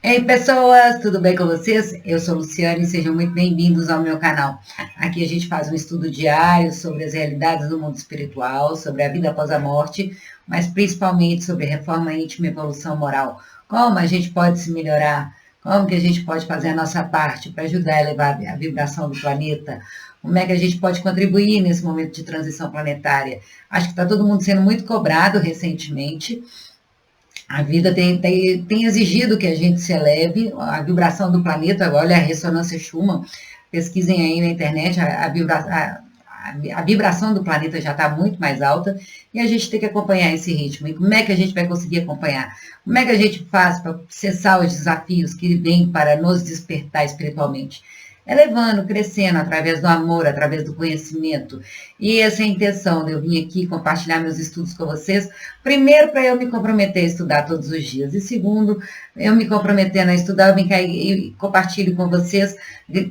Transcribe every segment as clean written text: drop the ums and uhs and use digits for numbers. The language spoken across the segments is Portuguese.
Ei, pessoas, tudo bem com vocês? Eu sou Luciane e sejam muito bem-vindos ao meu canal. Aqui a gente faz um estudo diário sobre as realidades do mundo espiritual, sobre a vida após a morte, mas principalmente sobre reforma íntima e evolução moral. Como a gente pode se melhorar, como que a gente pode fazer a nossa parte para ajudar a elevar a vibração do planeta, como é que a gente pode contribuir nesse momento de transição planetária. Acho que está todo mundo sendo muito cobrado recentemente. A vida tem exigido que a gente se eleve, a vibração do planeta, olha a ressonância Schumann, pesquisem aí na internet, a vibração do planeta já está muito mais alta e a gente tem que acompanhar esse ritmo. E como é que a gente vai conseguir acompanhar? Como é que a gente faz para cessar os desafios que vêm para nos despertar espiritualmente? Elevando, crescendo, através do amor, através do conhecimento. E essa é a intenção de eu vir aqui compartilhar meus estudos com vocês. Primeiro, para eu me comprometer a estudar todos os dias. E segundo, eu me comprometendo a estudar, eu vim cá e compartilho com vocês,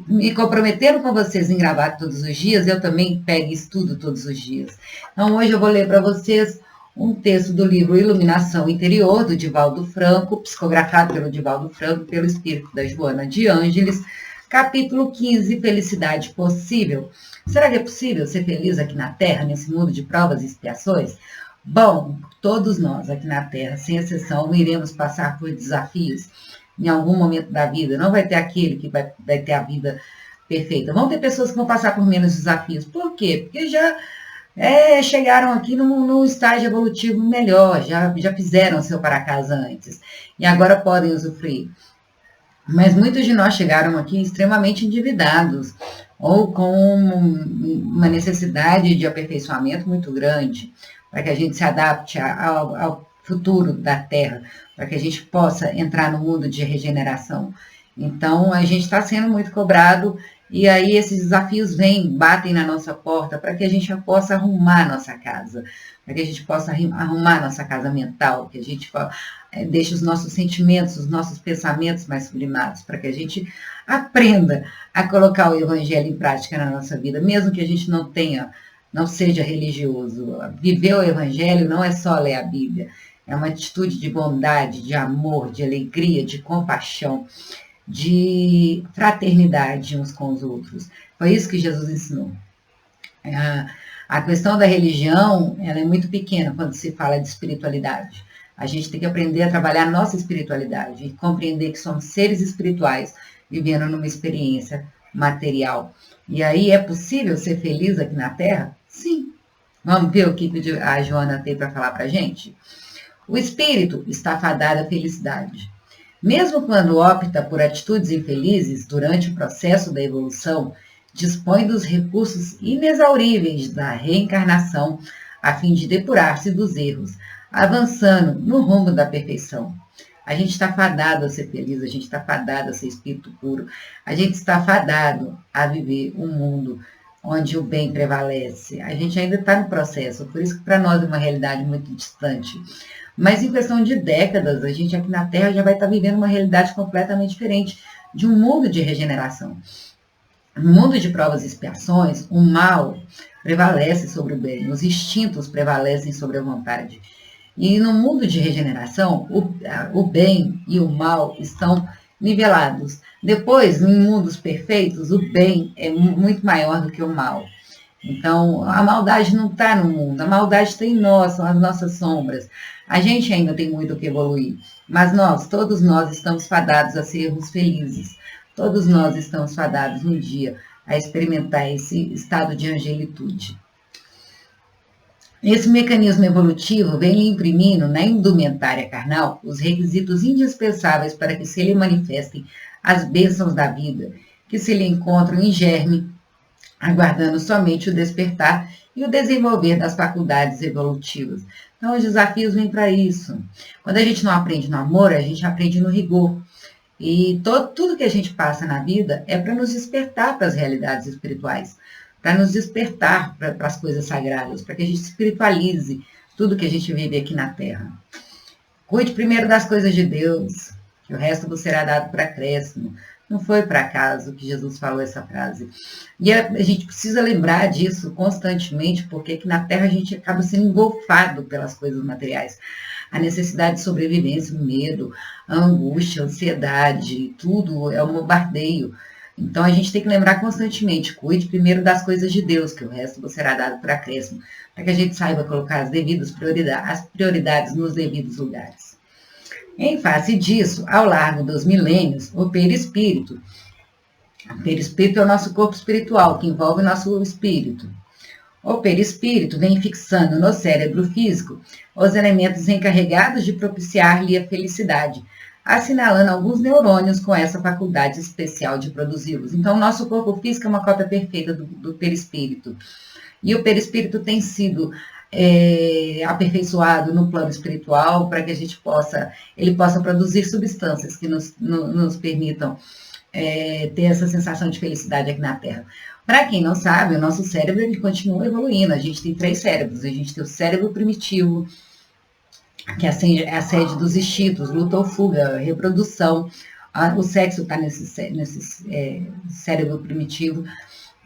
me comprometendo com vocês em gravar todos os dias, eu também pego e estudo todos os dias. Então, hoje eu vou ler para vocês um texto do livro Iluminação Interior, do Divaldo Franco, psicografado pelo Divaldo Franco, pelo espírito da Joana de Ângeles, capítulo 15, Felicidade Possível. Será que é possível ser feliz aqui na Terra, nesse mundo de provas e expiações? Bom, todos nós aqui na Terra, sem exceção, iremos passar por desafios em algum momento da vida. Não vai ter aquele que vai ter a vida perfeita. Vão ter pessoas que vão passar por menos desafios. Por quê? Porque já chegaram aqui num estágio evolutivo melhor, já fizeram seu para casa antes e agora podem usufruir. Mas muitos de nós chegaram aqui extremamente endividados ou com uma necessidade de aperfeiçoamento muito grande para que a gente se adapte ao futuro da Terra, para que a gente possa entrar no mundo de regeneração. Então, a gente está sendo muito cobrado e aí esses desafios batem na nossa porta para que a gente possa arrumar nossa casa, para que a gente possa arrumar nossa casa mental, que a gente deixe os nossos sentimentos, os nossos pensamentos mais sublimados, para que a gente aprenda a colocar o Evangelho em prática na nossa vida, mesmo que a gente não seja religioso. Viver o Evangelho não é só ler a Bíblia, é uma atitude de bondade, de amor, de alegria, de compaixão, de fraternidade uns com os outros. Foi isso que Jesus ensinou. A questão da religião, ela é muito pequena quando se fala de espiritualidade. A gente tem que aprender a trabalhar a nossa espiritualidade e compreender que somos seres espirituais vivendo numa experiência material. E aí é possível ser feliz aqui na Terra? Sim. Vamos ver o que a Joana tem para falar para a gente? O espírito está fadado à felicidade. Mesmo quando opta por atitudes infelizes durante o processo da evolução, dispõe dos recursos inexauríveis da reencarnação a fim de depurar-se dos erros, avançando no rumo da perfeição. A gente está fadado a ser feliz, a gente está fadado a ser espírito puro, a gente está fadado a viver um mundo onde o bem prevalece. A gente ainda está no processo, por isso que para nós é uma realidade muito distante. Mas em questão de décadas, a gente aqui na Terra já vai estar vivendo uma realidade completamente diferente, de um mundo de regeneração. No mundo de provas e expiações, o mal prevalece sobre o bem, os instintos prevalecem sobre a vontade. E no mundo de regeneração, o bem e o mal estão nivelados. Depois, em mundos perfeitos, o bem é muito maior do que o mal. Então, a maldade não está no mundo, a maldade está em nós, são as nossas sombras. A gente ainda tem muito o que evoluir, mas todos nós estamos fadados a sermos felizes. Todos nós estamos fadados um dia a experimentar esse estado de angelitude. Esse mecanismo evolutivo vem lhe imprimindo na indumentária carnal os requisitos indispensáveis para que se lhe manifestem as bênçãos da vida, que se lhe encontram em germe, aguardando somente o despertar e o desenvolver das faculdades evolutivas. Então, os desafios vêm para isso. Quando a gente não aprende no amor, a gente aprende no rigor. E tudo que a gente passa na vida é para nos despertar para as realidades espirituais, para nos despertar para as coisas sagradas, para que a gente espiritualize tudo que a gente vive aqui na Terra. Cuide primeiro das coisas de Deus, que o resto vos será dado para acréscimo. Não foi por acaso que Jesus falou essa frase. E a gente precisa lembrar disso constantemente, porque aqui na Terra a gente acaba sendo engolfado pelas coisas materiais. a necessidade de sobrevivência, o medo, a angústia, a ansiedade, tudo é um bombardeio. Então, a gente tem que lembrar constantemente, cuide primeiro das coisas de Deus, que o resto você será dado por acréscimo, para que a gente saiba colocar as prioridades nos devidos lugares. Em face disso, ao largo dos milênios, o perispírito. O perispírito é o nosso corpo espiritual, que envolve o nosso espírito. O perispírito vem fixando no cérebro físico os elementos encarregados de propiciar-lhe a felicidade, assinalando alguns neurônios com essa faculdade especial de produzi-los. Então, o nosso corpo físico é uma cópia perfeita do perispírito. E o perispírito tem sido aperfeiçoado no plano espiritual para que ele possa produzir substâncias que nos permitam ter essa sensação de felicidade aqui na Terra. Para quem não sabe, o nosso cérebro ele continua evoluindo. A gente tem 3 cérebros. A gente tem o cérebro primitivo, que é a sede dos instintos, luta ou fuga, reprodução. O sexo está nesse cérebro primitivo.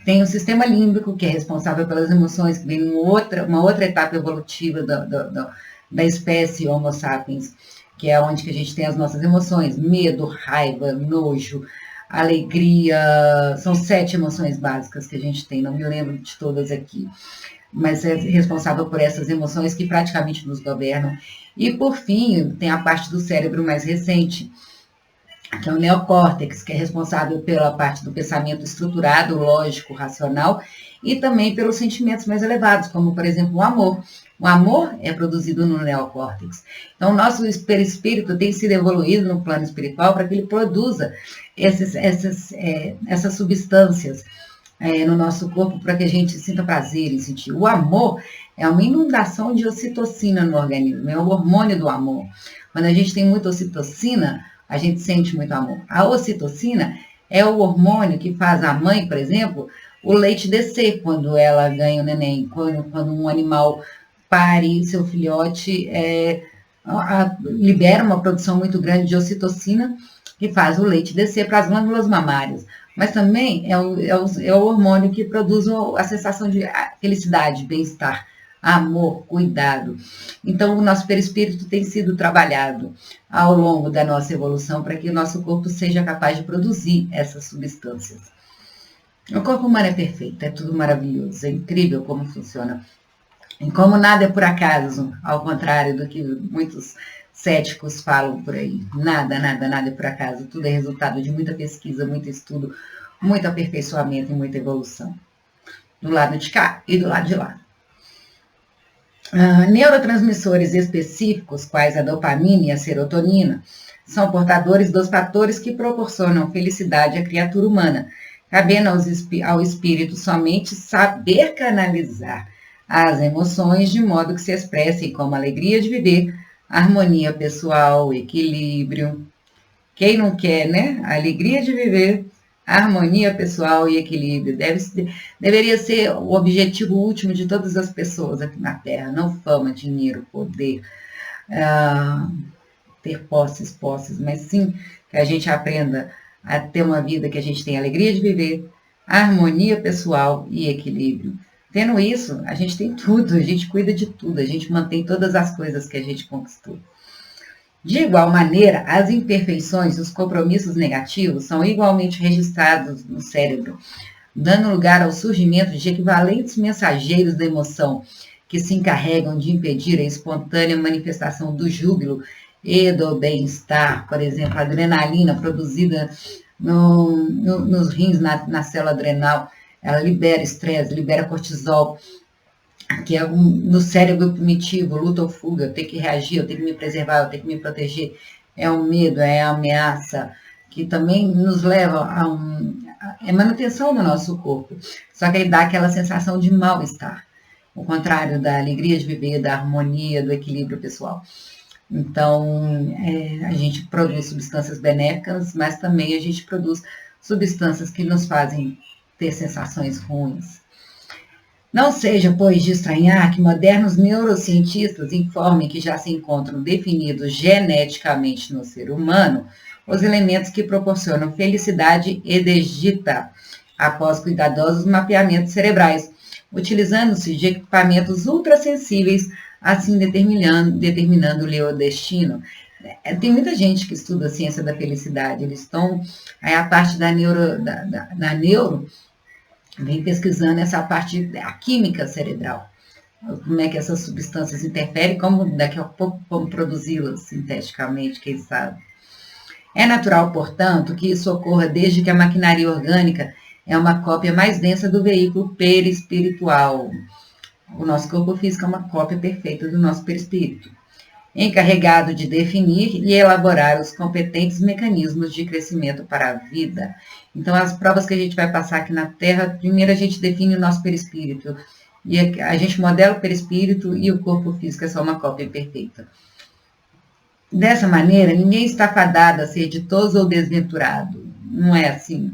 Tem o sistema límbico, que é responsável pelas emoções, que vem uma outra etapa evolutiva da espécie Homo sapiens, que é onde que a gente tem as nossas emoções, medo, raiva, nojo, alegria. São 7 emoções básicas que a gente tem, não me lembro de todas aqui, mas é responsável por essas emoções que praticamente nos governam. E, por fim, tem a parte do cérebro mais recente, que é o neocórtex, que é responsável pela parte do pensamento estruturado, lógico, racional, e também pelos sentimentos mais elevados, como, por exemplo, o amor. O amor é produzido no neocórtex. Então, o nosso perispírito tem sido evoluído no plano espiritual para que ele produza essas substâncias no nosso corpo para que a gente sinta prazer em sentir. O amor é uma inundação de ocitocina no organismo, é o hormônio do amor. Quando a gente tem muita ocitocina, a gente sente muito amor. A ocitocina é o hormônio que faz a mãe, por exemplo, o leite descer quando ela ganha o neném. Quando um animal pare seu filhote, libera uma produção muito grande de ocitocina que faz o leite descer para as glândulas mamárias. Mas também é o hormônio que produz a sensação de felicidade, bem-estar, amor, cuidado. Então, o nosso perispírito tem sido trabalhado ao longo da nossa evolução para que o nosso corpo seja capaz de produzir essas substâncias. O corpo humano é perfeito, é tudo maravilhoso, é incrível como funciona. E como nada é por acaso, ao contrário do que muitos céticos falam por aí. Nada é por acaso, tudo é resultado de muita pesquisa, muito estudo, muito aperfeiçoamento e muita evolução. Do lado de cá e do lado de lá. Neurotransmissores específicos, quais a dopamina e a serotonina, são portadores dos fatores que proporcionam felicidade à criatura humana, cabendo ao espírito somente saber canalizar as emoções de modo que se expressem como alegria de viver, harmonia pessoal, equilíbrio. Quem não quer, né? Alegria de viver, harmonia pessoal e equilíbrio. Deveria ser o objetivo último de todas as pessoas aqui na Terra. Não fama, dinheiro, poder, ter posses, mas sim que a gente aprenda a ter uma vida que a gente tem alegria de viver, harmonia pessoal e equilíbrio. Tendo isso, a gente tem tudo, a gente cuida de tudo, a gente mantém todas as coisas que a gente conquistou. De igual maneira, as imperfeições e os compromissos negativos são igualmente registrados no cérebro, dando lugar ao surgimento de equivalentes mensageiros da emoção, que se encarregam de impedir a espontânea manifestação do júbilo e do bem-estar. Por exemplo, a adrenalina produzida nos rins, na célula adrenal, ela libera estresse, libera cortisol, que é no cérebro primitivo, luta ou fuga, eu tenho que reagir, eu tenho que me preservar, eu tenho que me proteger. É o medo, é a ameaça, que também nos leva a manutenção do nosso corpo. Só que aí dá aquela sensação de mal-estar, o contrário da alegria de viver, da harmonia, do equilíbrio pessoal. Então, a gente produz substâncias benéficas, mas também a gente produz substâncias que nos fazem ter sensações ruins. Não seja, pois, de estranhar que modernos neurocientistas informem que já se encontram definidos geneticamente no ser humano os elementos que proporcionam felicidade e desdita, após cuidadosos mapeamentos cerebrais, utilizando-se de equipamentos ultrassensíveis assim determinando-lhe o destino. Tem muita gente que estuda a ciência da felicidade, eles estão, aí a parte da neuro vem pesquisando essa parte da química cerebral, como é que essas substâncias interferem, como daqui a pouco como produzi-las sinteticamente, quem sabe. É natural, portanto, que isso ocorra desde que a maquinaria orgânica é uma cópia mais densa do veículo perispiritual. O nosso corpo físico é uma cópia perfeita do nosso perispírito, encarregado de definir e elaborar os competentes mecanismos de crescimento para a vida. Então, as provas que a gente vai passar aqui na Terra, primeiro a gente define o nosso perispírito, e a gente modela o perispírito e o corpo físico é só uma cópia perfeita. Dessa maneira, ninguém está fadado a ser ditoso ou desventurado. Não é assim.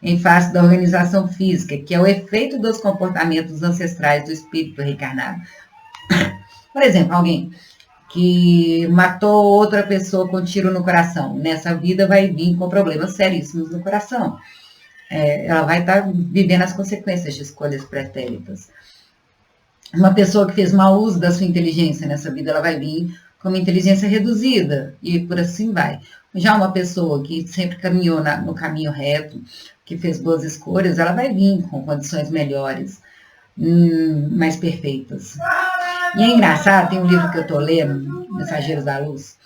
Em face da organização física, que é o efeito dos comportamentos ancestrais do espírito reencarnado. Por exemplo, alguém que matou outra pessoa com tiro no coração, nessa vida vai vir com problemas seríssimos no coração. Ela vai estar vivendo as consequências de escolhas pretéritas. Uma pessoa que fez mau uso da sua inteligência nessa vida, ela vai vir com uma inteligência reduzida, e por assim vai. Já uma pessoa que sempre caminhou no caminho reto, que fez boas escolhas, ela vai vir com condições melhores, mais perfeitas. E é engraçado, tem um livro que eu estou lendo, Mensageiros da Luz,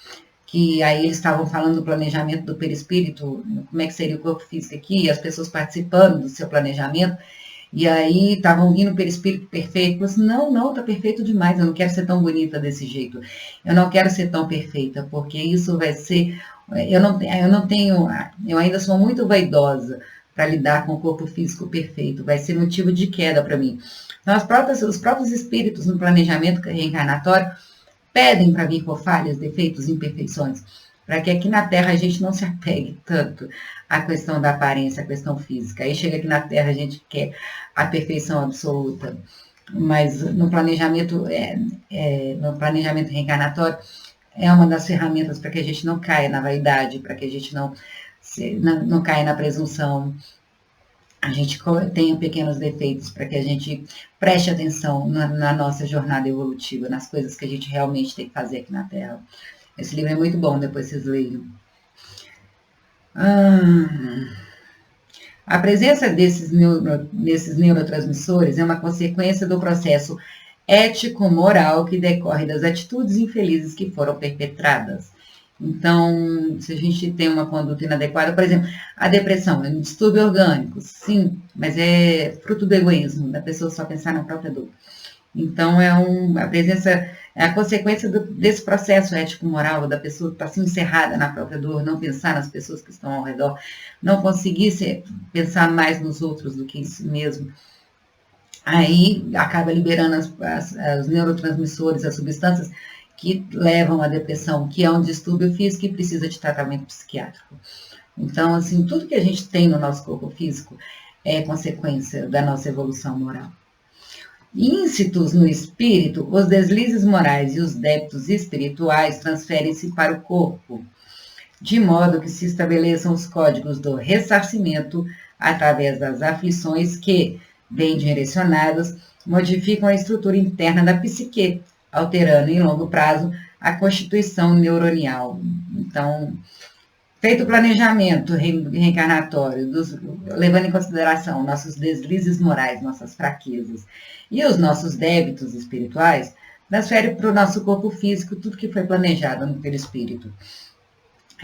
que aí eles estavam falando do planejamento do perispírito, como é que seria o corpo físico aqui, e as pessoas participando do seu planejamento, e aí estavam vindo o perispírito perfeito. Eu falei assim, não, tá perfeito demais, eu não quero ser tão bonita desse jeito, eu não quero ser tão perfeita, porque isso vai ser, eu ainda sou muito vaidosa para lidar com o corpo físico perfeito, vai ser motivo de queda para mim. Então, os próprios espíritos no planejamento reencarnatório pedem para vir com falhas, defeitos, imperfeições, para que aqui na Terra a gente não se apegue tanto à questão da aparência, à questão física. Aí chega aqui na Terra a gente quer a perfeição absoluta, mas no planejamento reencarnatório é uma das ferramentas para que a gente não caia na vaidade, para que a gente não caia na presunção, a gente tenha pequenos defeitos, para que a gente preste atenção na nossa jornada evolutiva, nas coisas que a gente realmente tem que fazer aqui na Terra. Esse livro é muito bom, depois vocês leiam. A presença desses neurotransmissores é uma consequência do processo ético-moral que decorre das atitudes infelizes que foram perpetradas. Então, se a gente tem uma conduta inadequada, por exemplo, a depressão é um distúrbio orgânico, sim, mas é fruto do egoísmo, da pessoa só pensar na própria dor. Então, a presença, é a consequência desse processo ético-moral, da pessoa estar assim encerrada na própria dor, não pensar nas pessoas que estão ao redor, não conseguir pensar mais nos outros do que em si mesmo. Aí acaba liberando os neurotransmissores, as substâncias que levam à depressão, que é um distúrbio físico e precisa de tratamento psiquiátrico. Então, assim, tudo que a gente tem no nosso corpo físico é consequência da nossa evolução moral. Íncitos no espírito, os deslizes morais e os débitos espirituais transferem-se para o corpo, de modo que se estabeleçam os códigos do ressarcimento através das aflições que, bem direcionadas, modificam a estrutura interna da psique, alterando em longo prazo a constituição neuronial. Então, feito o planejamento reencarnatório, levando em consideração nossos deslizes morais, nossas fraquezas e os nossos débitos espirituais, transfere para o nosso corpo físico tudo que foi planejado no perispírito.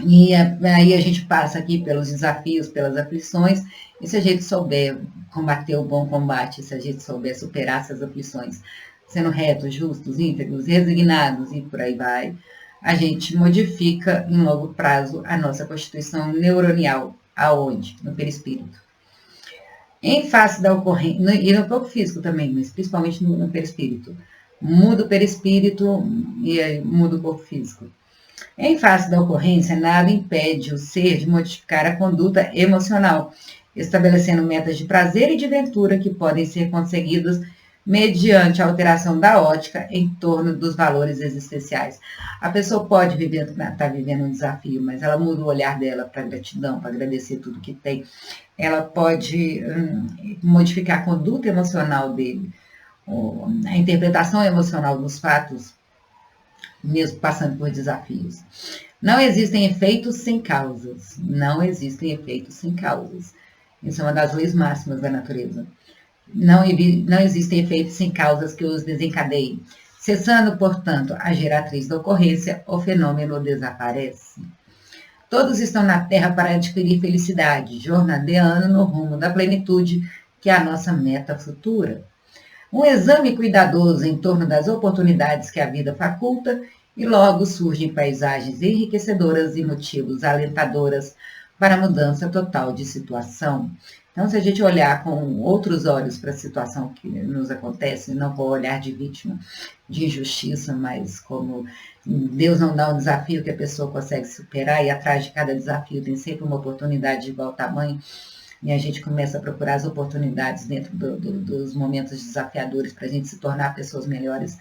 E aí a gente passa aqui pelos desafios, pelas aflições, e se a gente souber combater o bom combate, se a gente souber superar essas aflições, sendo retos, justos, íntegros, resignados e por aí vai, a gente modifica em longo prazo a nossa constituição neuronial. Aonde? No perispírito. Em face da ocorrência, e no corpo físico também, mas principalmente no perispírito. Muda o perispírito e aí muda o corpo físico. Em face da ocorrência, nada impede o ser de modificar a conduta emocional, estabelecendo metas de prazer e de ventura que podem ser conseguidas mediante a alteração da ótica em torno dos valores existenciais. A pessoa pode estar vivendo um desafio, mas ela muda o olhar dela para gratidão, para agradecer tudo que tem. Ela pode modificar a conduta emocional dele, a interpretação emocional dos fatos, mesmo passando por desafios. Não existem efeitos sem causas. Não existem efeitos sem causas. Isso é uma das leis máximas da natureza. Não existem efeitos sem causas que os desencadeiem. Cessando, portanto, a geratriz da ocorrência, o fenômeno desaparece. Todos estão na Terra para adquirir felicidade, jornadeando no rumo da plenitude, que é a nossa meta futura. Um exame cuidadoso em torno das oportunidades que a vida faculta e logo surgem paisagens enriquecedoras e motivos alentadoras para a mudança total de situação. Então, se a gente olhar com outros olhos para a situação que nos acontece, não com o olhar de vítima, de injustiça, mas como Deus não dá um desafio que a pessoa consegue superar e atrás de cada desafio tem sempre uma oportunidade de igual tamanho, e a gente começa a procurar as oportunidades dentro dos momentos desafiadores para a gente se tornar pessoas melhores,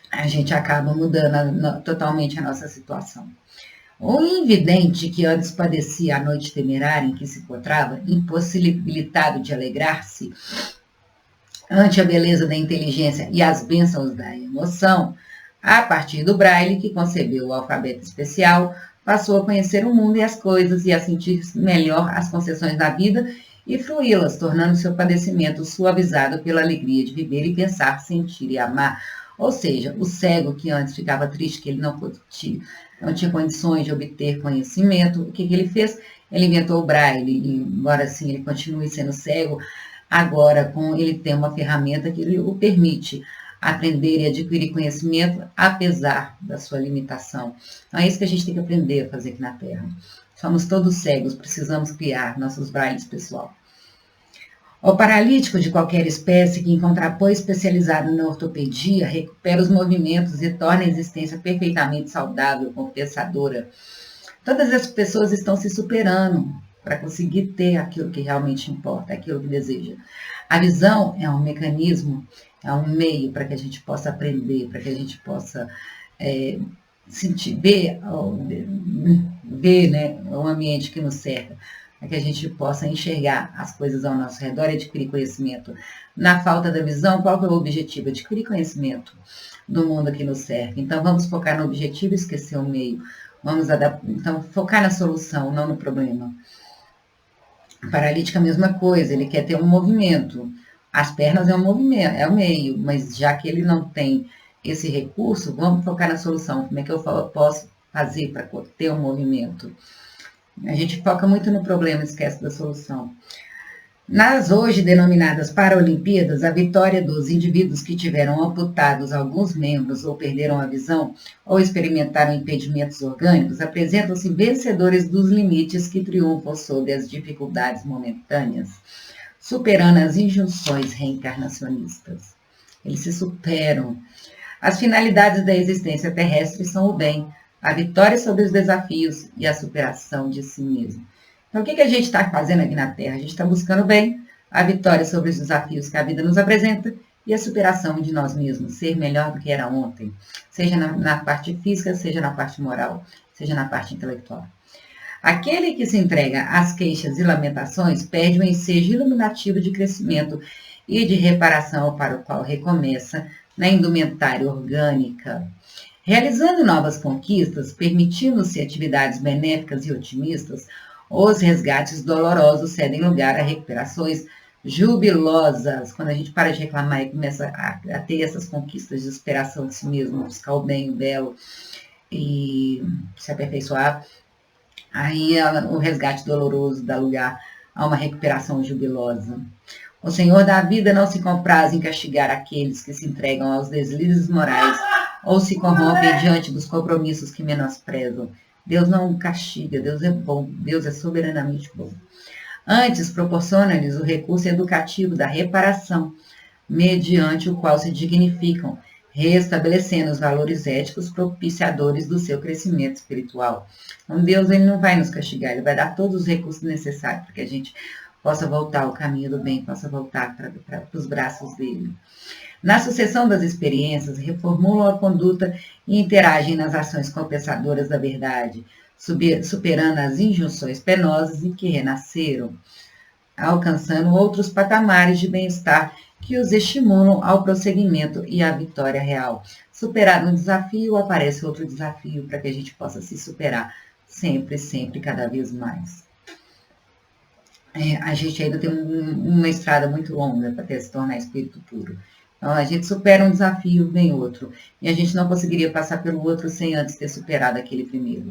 a gente acaba mudando totalmente a nossa situação. O invidente que antes padecia a noite temerária em que se encontrava, impossibilitado de alegrar-se ante a beleza da inteligência e as bênçãos da emoção, a partir do Braille, que concebeu o alfabeto especial, passou a conhecer o mundo e as coisas e a sentir melhor as concessões da vida e fruí-las, tornando seu padecimento suavizado pela alegria de viver e pensar, sentir e amar. Ou seja, o cego que antes ficava triste que ele não tinha condições de obter conhecimento, o que ele fez? Ele inventou o Braille, e embora assim ele continue sendo cego, agora ele tem uma ferramenta que o permite aprender e adquirir conhecimento, apesar da sua limitação. Então é isso que a gente tem que aprender a fazer aqui na Terra. Somos todos cegos, precisamos criar nossos Brailles pessoal. O paralítico de qualquer espécie que encontrar apoio especializado na ortopedia recupera os movimentos e torna a existência perfeitamente saudável, compensadora. Todas as pessoas estão se superando para conseguir ter aquilo que realmente importa, aquilo que deseja. A visão é um mecanismo, é um meio para que a gente possa aprender, para que a gente possa ver, né, o ambiente que nos cerca, para que a gente possa enxergar as coisas ao nosso redor e adquirir conhecimento. Na falta da visão, qual que é o objetivo? Adquirir conhecimento do mundo que nos cerca. Então, vamos focar no objetivo e esquecer o meio. Então, focar na solução, não no problema. O paralítico é a mesma coisa, ele quer ter um movimento. As pernas é um movimento, é o meio, mas já que ele não tem esse recurso, vamos focar na solução. Como é que eu posso fazer para ter um movimento? A gente foca muito no problema, esquece da solução. Nas hoje denominadas Paralimpíadas, a vitória dos indivíduos que tiveram amputados alguns membros ou perderam a visão ou experimentaram impedimentos orgânicos apresentam-se vencedores dos limites que triunfam sobre as dificuldades momentâneas, superando as injunções reencarnacionistas. Eles se superam. As finalidades da existência terrestre são o bem, a vitória sobre os desafios e a superação de si mesmo. Então, o que a gente está fazendo aqui na Terra? A gente está buscando o bem, a vitória sobre os desafios que a vida nos apresenta e a superação de nós mesmos, ser melhor do que era ontem, seja na parte física, seja na parte moral, seja na parte intelectual. Aquele que se entrega às queixas e lamentações perde o ensejo iluminativo de crescimento e de reparação para o qual recomeça na indumentária orgânica. Realizando novas conquistas, permitindo-se atividades benéficas e otimistas, os resgates dolorosos cedem lugar a recuperações jubilosas. Quando a gente para de reclamar e começa a ter essas conquistas de superação de si mesmo, buscar o bem, o belo e se aperfeiçoar, aí o resgate doloroso dá lugar a uma recuperação jubilosa. O Senhor da vida não se compraz em castigar aqueles que se entregam aos deslizes morais ou se corrompem diante dos compromissos que menosprezam. Deus não castiga, Deus é bom, Deus é soberanamente bom. Antes, proporciona-lhes o recurso educativo da reparação, mediante o qual se dignificam, restabelecendo os valores éticos propiciadores do seu crescimento espiritual. Então, Deus ele não vai nos castigar, Ele vai dar todos os recursos necessários para que a gente possa voltar ao caminho do bem, possa voltar para os braços dele. Na sucessão das experiências, reformulam a conduta e interagem nas ações compensadoras da verdade, superando as injunções penosas em que renasceram, alcançando outros patamares de bem-estar que os estimulam ao prosseguimento e à vitória real. Superado um desafio, aparece outro desafio para que a gente possa se superar sempre, sempre, cada vez mais. A gente ainda tem uma estrada muito longa para até se tornar espírito puro. Então, a gente supera um desafio, vem outro. E a gente não conseguiria passar pelo outro sem antes ter superado aquele primeiro.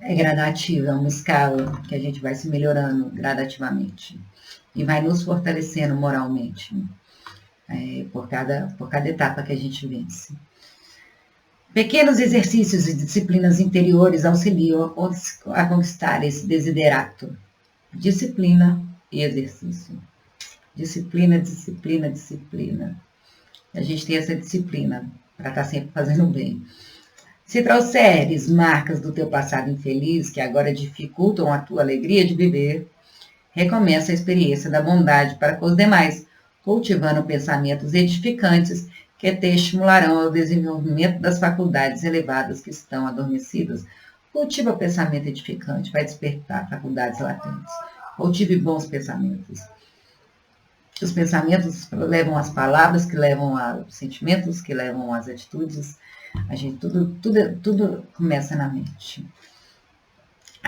É gradativo, é uma escala que a gente vai se melhorando gradativamente. E vai nos fortalecendo moralmente, por cada etapa que a gente vence. Pequenos exercícios e disciplinas interiores auxiliam a conquistar esse desiderato. Disciplina e exercício. Disciplina, disciplina, disciplina. A gente tem essa disciplina para estar sempre fazendo bem. Se trouxeres marcas do teu passado infeliz que agora dificultam a tua alegria de viver, recomeça a experiência da bondade para com os demais, cultivando pensamentos edificantes que te estimularão ao desenvolvimento das faculdades elevadas que estão adormecidas. Cultiva pensamento edificante, vai despertar faculdades latentes. Cultive bons pensamentos. Os pensamentos levam às palavras, que levam aos sentimentos, que levam às atitudes. Tudo começa na mente.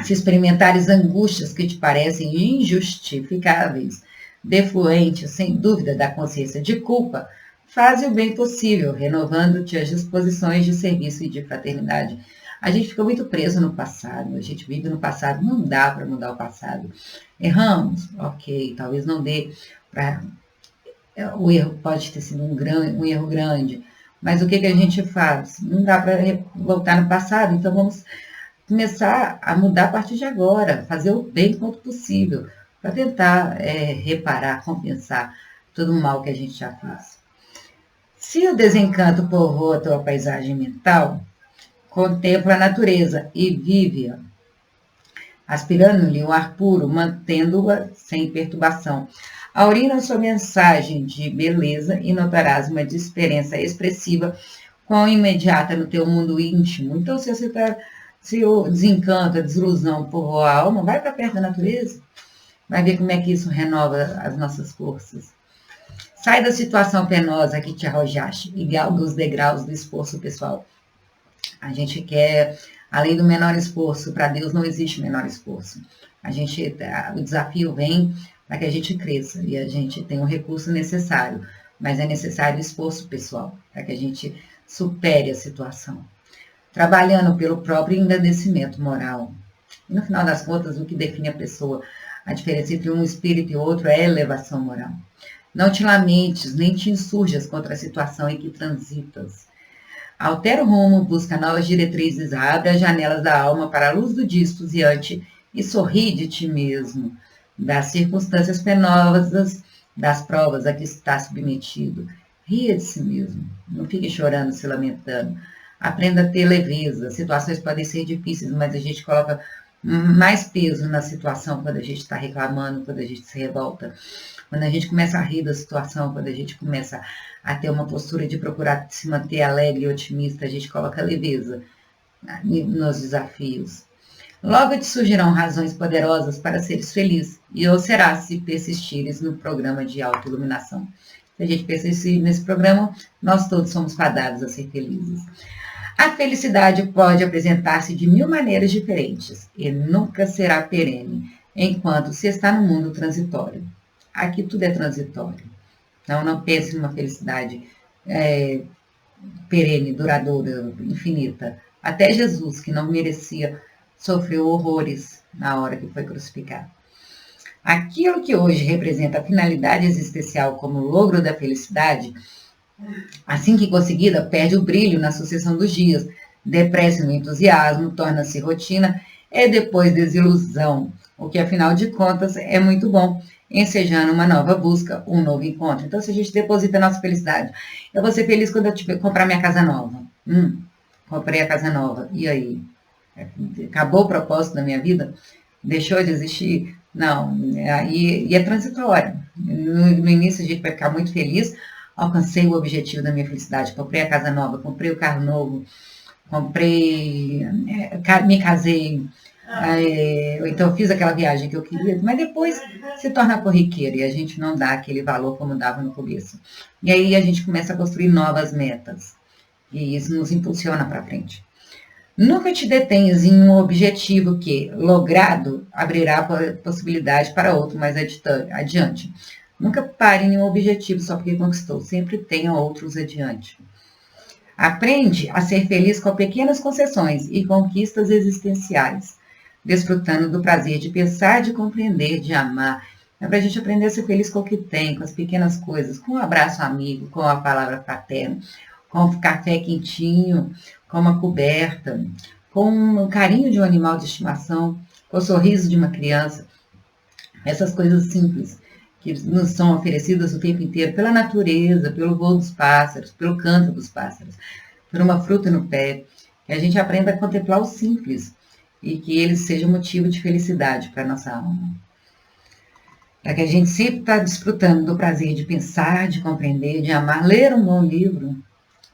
Se experimentares angústias que te parecem injustificáveis, defluentes, sem dúvida, da consciência de culpa, faze o bem possível, renovando-te as disposições de serviço e de fraternidade. A gente fica muito preso no passado, a gente vive no passado, não dá para mudar o passado. Erramos? Ok, talvez não dê para... O erro pode ter sido um erro grande, mas o que a gente faz? Não dá para voltar no passado, então vamos começar a mudar a partir de agora, fazer o bem quanto possível, para tentar reparar, compensar todo o mal que a gente já fez. Se o desencanto povoa a tua paisagem mental, contempla a natureza e vive-a, aspirando-lhe o ar puro, mantendo-a sem perturbação. Aurina sua mensagem de beleza e notarás uma diferença expressiva quão imediata no teu mundo íntimo. Então, se o desencanto, a desilusão povoa a alma, vai para perto da natureza, vai ver como é que isso renova as nossas forças. Sai da situação penosa que te arrojaste e galga os degraus do esforço pessoal. A gente quer, além do menor esforço, para Deus não existe menor esforço. O desafio vem para que a gente cresça e a gente tenha o recurso necessário, mas é necessário esforço pessoal para que a gente supere a situação, trabalhando pelo próprio engrandecimento moral. E no final das contas, o que define a pessoa, a diferença entre um espírito e outro é a elevação moral. Não te lamentes, nem te insurjas contra a situação em que transitas. Altera o rumo, busca novas diretrizes, abre as janelas da alma para a luz do dia esfuziante e sorri de ti mesmo, das circunstâncias penosas, das provas a que está submetido. Ria de si mesmo, não fique chorando, se lamentando. Aprenda a ter leveza. As situações podem ser difíceis, mas a gente coloca mais peso na situação quando a gente está reclamando, quando a gente se revolta. Quando a gente começa a rir da situação, quando a gente começa a ter uma postura de procurar se manter alegre e otimista, a gente coloca leveza nos desafios. Logo te surgirão razões poderosas para seres feliz, e ou será se persistires no programa de autoiluminação. Se a gente persistir nesse programa, nós todos somos fadados a ser felizes. A felicidade pode apresentar-se de 1000 maneiras diferentes e nunca será perene, enquanto se está no mundo transitório. Aqui tudo é transitório. Então, não pense numa felicidade perene, duradoura, infinita. Até Jesus, que não merecia, sofreu horrores na hora que foi crucificado. Aquilo que hoje representa a finalidade existencial como logro da felicidade, assim que conseguida, perde o brilho na sucessão dos dias, depressa no entusiasmo, torna-se rotina e depois desilusão, o que afinal de contas é muito bom, ensejando uma nova busca, um novo encontro. Então, se a gente deposita a nossa felicidade, eu vou ser feliz quando eu comprar minha casa nova. Comprei a casa nova, e aí? Acabou o propósito da minha vida? Deixou de existir? Não, e é transitório. No início a gente vai ficar muito feliz, alcancei o objetivo da minha felicidade, comprei a casa nova, comprei o carro novo, me casei, Ou então fiz aquela viagem que eu queria, mas depois se torna corriqueiro e a gente não dá aquele valor como dava no começo. E aí a gente começa a construir novas metas. E isso nos impulsiona para frente. Nunca te detenhas em um objetivo que, logrado, abrirá possibilidade para outro mais adiante. Nunca pare em um objetivo só porque conquistou. Sempre tenha outros adiante. Aprende a ser feliz com pequenas concessões e conquistas existenciais, desfrutando do prazer de pensar, de compreender, de amar. É para a gente aprender a ser feliz com o que tem, com as pequenas coisas, com um abraço amigo, com a palavra fraterna, com o café quentinho, com uma coberta, com o carinho de um animal de estimação, com o sorriso de uma criança. Essas coisas simples que nos são oferecidas o tempo inteiro pela natureza, pelo voo dos pássaros, pelo canto dos pássaros, por uma fruta no pé, que a gente aprenda a contemplar o simples e que eles sejam motivo de felicidade para a nossa alma. Para que a gente sempre está desfrutando do prazer de pensar, de compreender, de amar, ler um bom livro,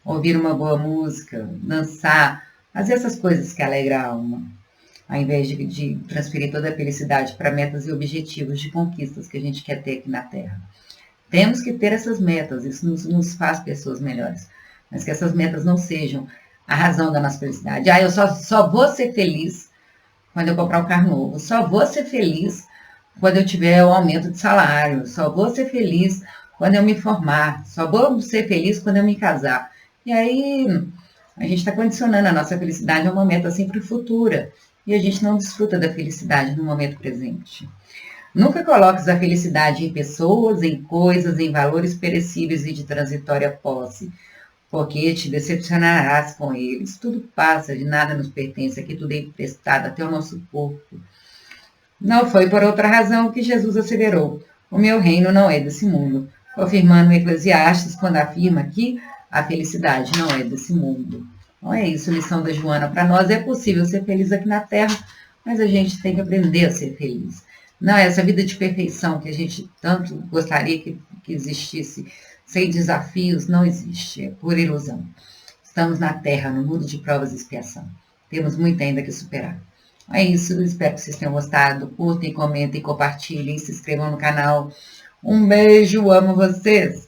ouvir uma boa música, dançar, fazer essas coisas que alegram a alma, ao invés de transferir toda a felicidade para metas e objetivos de conquistas que a gente quer ter aqui na Terra. Temos que ter essas metas, isso nos faz pessoas melhores, mas que essas metas não sejam a razão da nossa felicidade. Eu só vou ser feliz quando eu comprar um carro novo, só vou ser feliz quando eu tiver o aumento de salário, só vou ser feliz quando eu me formar, só vou ser feliz quando eu me casar. E aí a gente está condicionando a nossa felicidade a uma meta sempre futura e a gente não desfruta da felicidade no momento presente. Nunca coloques a felicidade em pessoas, em coisas, em valores perecíveis e de transitória posse, porque te decepcionarás com eles. Tudo passa, de nada nos pertence, aqui tudo é emprestado, até o nosso corpo. Não foi por outra razão que Jesus asseverou: o meu reino não é desse mundo, confirmando Eclesiastes quando afirma que a felicidade não é desse mundo. Então é isso, lição da Joana. Para nós é possível ser feliz aqui na Terra, mas a gente tem que aprender a ser feliz. Não é essa vida de perfeição que a gente tanto gostaria que existisse, sem desafios, não existe, é pura ilusão. Estamos na Terra, no mundo de provas e expiação. Temos muito ainda que superar. É isso, espero que vocês tenham gostado. Curtem, comentem, compartilhem, se inscrevam no canal. Um beijo, amo vocês!